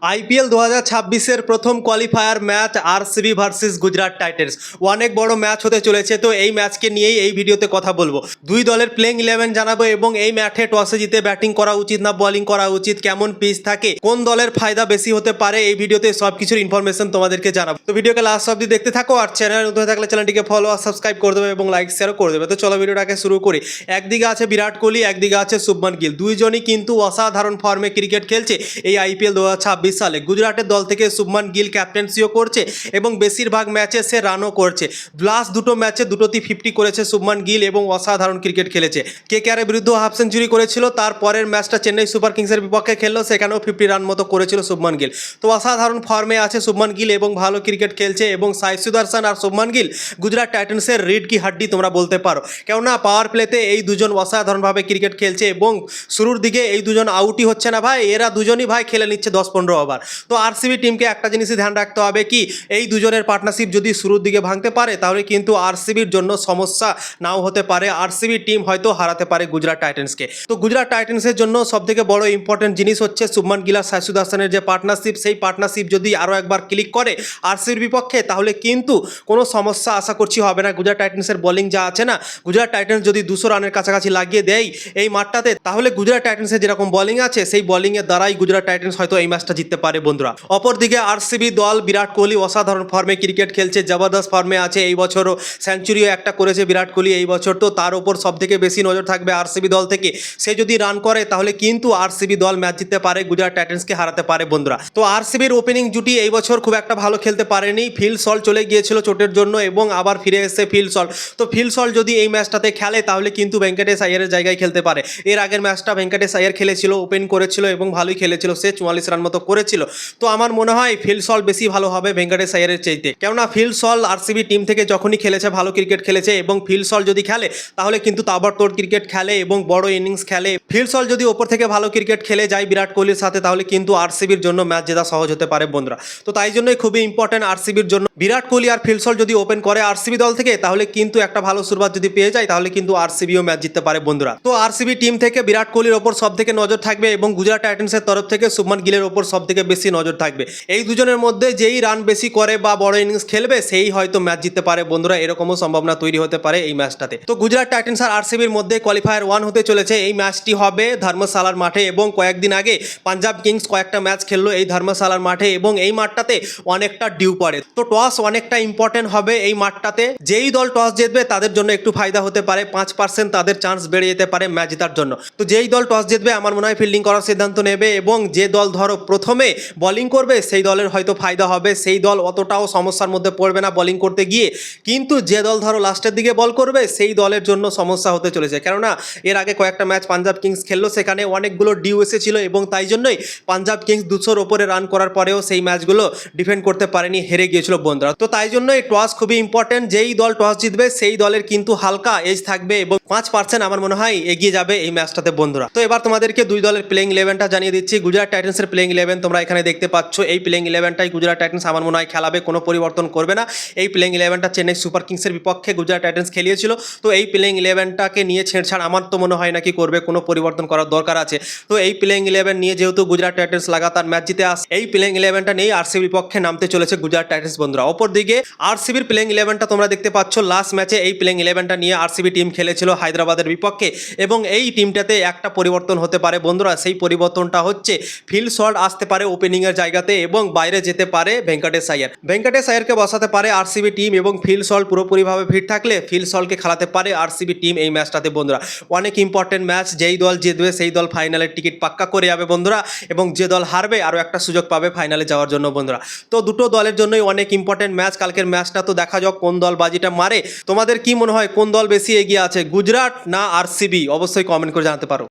IPL 2026-এর প্রথম qualifier match RCB versus Gujarat Titans অনেক বড় ম্যাচ হতে চলেছে। তো এই ম্যাচকে নিয়েই এই ভিডিওতে কথা বলবো। দুই দলের প্লেইং 11 জানাবো এবং এই ম্যাচে টসে জিতে ব্যাটিং করা উচিত না বোলিং করা উচিত, কেমন পিচ থাকে, কোন দলের ফায়দা বেশি হতে পারে, এই ভিডিওতে সবকিছুর ইনফরমেশন তোমাদেরকে জানাবো। তো ভিডিওকে লাস্ট অবধি দেখতে থাকো, আর চ্যানেল নতুন হয়ে থাকলে চ্যানেলটিকে ফলো আর সাবস্ক্রাইব করে দেবে এবং লাইক শেয়ারও করে দেবে। তো চলো ভিডিওটাকে শুরু করি। একদিকে আছে বিরাট কোহলি, একদিকে আছে শুভমান গিল। দুইজনই কিন্তু অসাধারণ ফর্মে ক্রিকেট খেলছে এই আইপিএল 2026 সালে। গুজরাটের দল থেকে শুভমান গিল ক্যাপ্টেন্সিও করছে এবং বেশিরভাগ ম্যাচে সে রানও করছে। লাস্ট দুটো ম্যাচে দুটোতেই 50 করেছে শুভমান গিল এবং অসাধারণ ক্রিকেট খেলেছে। কেকেআরের বিরুদ্ধে হাফ সেঞ্চুরি করেছিল, তারপরের ম্যাচটা চেন্নাই সুপার কিংসের বিপক্ষে খেললো, সেখানেও 50 রান মতো করেছিল শুভমান গিল। তো অসাধারণ ফর্মে আছে শুভমান গিল এবং ভালো ক্রিকেট খেলছে। এবং সাই সুদর্শন আর শুভমান গিল গুজরাট টাইটান্সের রিড কি হাড্ডি তোমরা বলতে পারো, কেননা পাওয়ার প্লেতে এই দুজন অসাধারণভাবে ক্রিকেট খেলছে এবং শুরুর দিকে এই দুজন আউটই হচ্ছে না ভাই, এরা দুজনই ভাই খেলে নিচ্ছে 10-15 ওভার। তো আরসিবি টিমকে একটা জিনিসই ধ্যান রাখতে হবে কি, এই দুজনের পার্টনারশিপ যদি শুরুর দিকে ভাঙতে পারে তাহলে কিন্তু আরসিবির জন্য সমস্যা নাও হতে পারে। আরসিবি টিম হয়তো হারাতে পারে গুজরাট টাইটান্সকে। তো গুজরাট টাইটান্সের জন্য সবথেকে বড় ইম্পর্টেন্ট জিনিস হচ্ছে শুভমান গিল আর সাই সুদর্শনের যে পার্টনারশিপ, সেই পার্টনারশিপ যদি আরও একবার ক্লিক করে আরসিবির বিপক্ষে তাহলে কিন্তু কোনো সমস্যা আশা করছি হবে না। গুজরাট টাইটান্সের বোলিং যা আছে না, গুজরাট টাইটান্স যদি 200 রানের কাছাকাছি লাগিয়ে দেয় এই মাঠটাতে, তাহলে গুজরাট টাইটান্সের যেরকম বোলিং আছে সেই বোলিংয়ের দ্বারাই গুজরাট টাইটান্স হয়তো এই ম্যাচটা জিততে পারে বন্ধুরা। অপরদিকে আরসিবি দল, বিরাট কোহলি অসাধারণ ফর্মে ক্রিকেট খেলছে, জবরদস্ত ফর্মে আছে। এই বছরও সেঞ্চুরিও একটা করেছে বিরাট কোহলি এই বছর। তো তার ওপর সবথেকে বেশি নজর থাকবে আরসিবি দল থেকে। সে যদি রান করে তাহলে কিন্তু আরসিবি দল ম্যাচ জিততে পারে, গুজরাট টাইটান্সকে হারাতে পারে বন্ধুরা। তো আরসিবির ওপেনিং জুটি এই বছর খুব একটা ভালো খেলতে পারেনি। ফিল সল্ট চলে গিয়েছিল চোটের জন্য এবং আবার ফিরে এসেছে ফিল সল্ট। তো ফিল সল্ট যদি এই ম্যাচটাতে খেলে তাহলে কিন্তু ভেঙ্কটেশ আয়ারের জায়গায় খেলতে পারে। এর আগের ম্যাচটা ভেঙ্কটেশ আয়ার খেলেছিল, ওপেন করেছিল এবং ভালোই খেলেছিল, সে 44 রান মতো করেছিল। তো আমার মনে হয় ফিল সল্ট বেশি ভালো হবে ভেঙ্কটেশ আয়ারের চাইতে, কেননা ফিল সল্ট আরসিবি টিম থেকে যখনই খেলেছে ভালো ক্রিকেট খেলেছে এবং ফিল সল্ট যদি খেলে তাহলে কিন্তু তাবড়তোড় ক্রিকেট খেলে এবং বড় ইনিংস খেলে। ফিল সল্ট যদি ওপর থেকে ভালো ক্রিকেট খেলে যায় বিরাট কোহলির সাথে তাহলে কিন্তু আরসিবির জন্য ম্যাচ জেতা সহজ হতে পারে বন্ধুরা। তো তাই জন্যই খুবই ইম্পর্টেন্ট আরসিবির জন্য বিরাট কোহলি আর ফিল সল্ট যদি ওপেন করে আরসিবি দল থেকে তাহলে কিন্তু একটা ভালো শুরুয়াত যদি পেয়ে যায় তাহলে কিন্তু আরসিবিও ম্যাচ জিততে পারে বন্ধুরা। তো আরসিবি টিম থেকে বিরাট কোহলির ওপর সব থেকে নজর থাকবে এবং গুজরাট টাইটান্সের তরফ থেকে শুভমান গিলের ওপর সব থেকে বেশি নজর থাকবে। এই দুজনের মধ্যে যেই রান বেশি করে বা বড় ইনিংস খেলবে সেই হয়তো ম্যাচ জিততে পারে বন্ধুরা, এরকমও সম্ভাবনা তৈরি হতে পারে এই ম্যাচটাতে। তো গুজরাট টাইটান্স আর আরসিবির মধ্যে কোয়ালিফায়ার 1 হতে চলেছে। এই ম্যাচটি হবে ধর্মশালার মাঠে এবং কয়েকদিন আগে পাঞ্জাব কিংস কয়েকটা ম্যাচ খেললো এই ধর্মশালার মাঠে এবং এই মাঠটাতে অনেকটা ডিউ পড়ে। তো টস অনেকটা ইম্পর্টেন্ট হবে এই মাঠটাতে। যেই দল টস জিতবে তাদের জন্য একটু ফায়দা হতে পারে, 5% তাদের চান্স বেড়ে যেতে পারে ম্যাচ জেতার জন্য। তো যেই দল টস জিতবে আমার মনে হয় ফিল্ডিং করার সিদ্ধান্ত নেবে এবং যে দল ধরো প্রথমে বোলিং করবে সেই দলের হয়তো ফায়দা হবে, সেই দল অতটাও সমস্যার মধ্যে পড়বে না বোলিং করতে গিয়ে। কিন্তু যে দল ধরো লাস্টের দিকে বল করবে সেই দলের জন্য সমস্যা হতে চলেছে, কেননা এর আগে কয়েকটা ম্যাচ পাঞ্জাব কিংস খেললো, সেখানে অনেকগুলো ডিউ এসেছিল এবং তাই জন্যই পাঞ্জাব কিংস 200-র ওপরে রান করার পরেও সেই ম্যাচগুলো ডিফেন্ড করতে পারেনি, হেরে গিয়েছিল বন্ধুরা। তো তাই জন্যই টস খুবই ইম্পর্টেন্ট। যেই দল টস জিতবে সেই দলের কিন্তু হালকা এজ থাকবে এবং 5% আমার মনে হয় এগিয়ে যাবে এই ম্যাচটাতে বন্ধুরা। তো এবার তোমাদেরকে দুই দলের প্লেইং 11টা জানিয়ে দিচ্ছি। গুজরাট টাইটান্সের প্লেইং 11 তোমরা এখানে দেখতে পাচ্ছ। এই প্লেইং 11টাই গুজরাট টাইটান্স আমার মনে হয় খেলাবে, কোনো পরিবর্তন করবে না। এই প্লেইং 11টা চেন্নাই সুপার কিংসের বিপক্ষে গুজরাট টাইটান্স খেলিয়েছিল। তো এই প্লেইং 11টাকে নিয়ে ছেড়ছাড় আমার তো মনে হয় না কি করবে, কোনো পরিবর্তন করার দরকার আছে। তো এই প্লেইং 11 নিয়ে যেহেতু গুজরাট টাইটান্স লাগাতার ম্যাচ জিতে আসে, এই প্লেইং 11টা নিয়ে আরসিবির বিপক্ষে নামতে চলেছে গুজরাট টাইটান্স বন্ধুরা। অপরদিকে আরসিবির প্লেইং 11টা তোমরা দেখতে পাচ্ছ। লাস্ট ম্যাচে এই প্লেইং 11টা নিয়ে আরসিবি টিম খেলেছিল হায়দ্রাবাদের বিপক্ষে এবং এই টিমটাতে একটা পরিবর্তন হতে পারে বন্ধুরা। সেই পরিবর্তনটা হচ্ছে ফিল সল্ট আসতে পারে ওপেনিংয়ের জায়গাতে এবং বাইরে যেতে পারে ভেঙ্কটেশ আয়ার। ভেঙ্কটেশ আয়ারকে বসাতে পারে আরসিবি টিম এবং ফিল সল্ট পুরোপুরিভাবে ফিট থাকলে ফিল সল্টকে খেলাতে পারে আরসিবি টিম এই ম্যাচটাতে বন্ধুরা। অনেক ইম্পর্টেন্ট ম্যাচ, যেই দল জিতবে সেই দল ফাইনালের টিকিট পাক্কা করে যাবে বন্ধুরা এবং যে দল হারবে আরও একটা সুযোগ পাবে ফাইনালে যাওয়ার জন্য বন্ধুরা। তো দুটো দলের জন্যই অনেক ইম্পর্টেন্ট ম্যাচ কালকের ম্যাচটা। তো দেখা যাক কোন দল বাজিটা মারে। তোমাদের কি মনে হয় কোন দল বেশি এগিয়ে আছে, গুজরাট না আরসিবি? অবশ্যই কমেন্ট করে জানাতে পারো।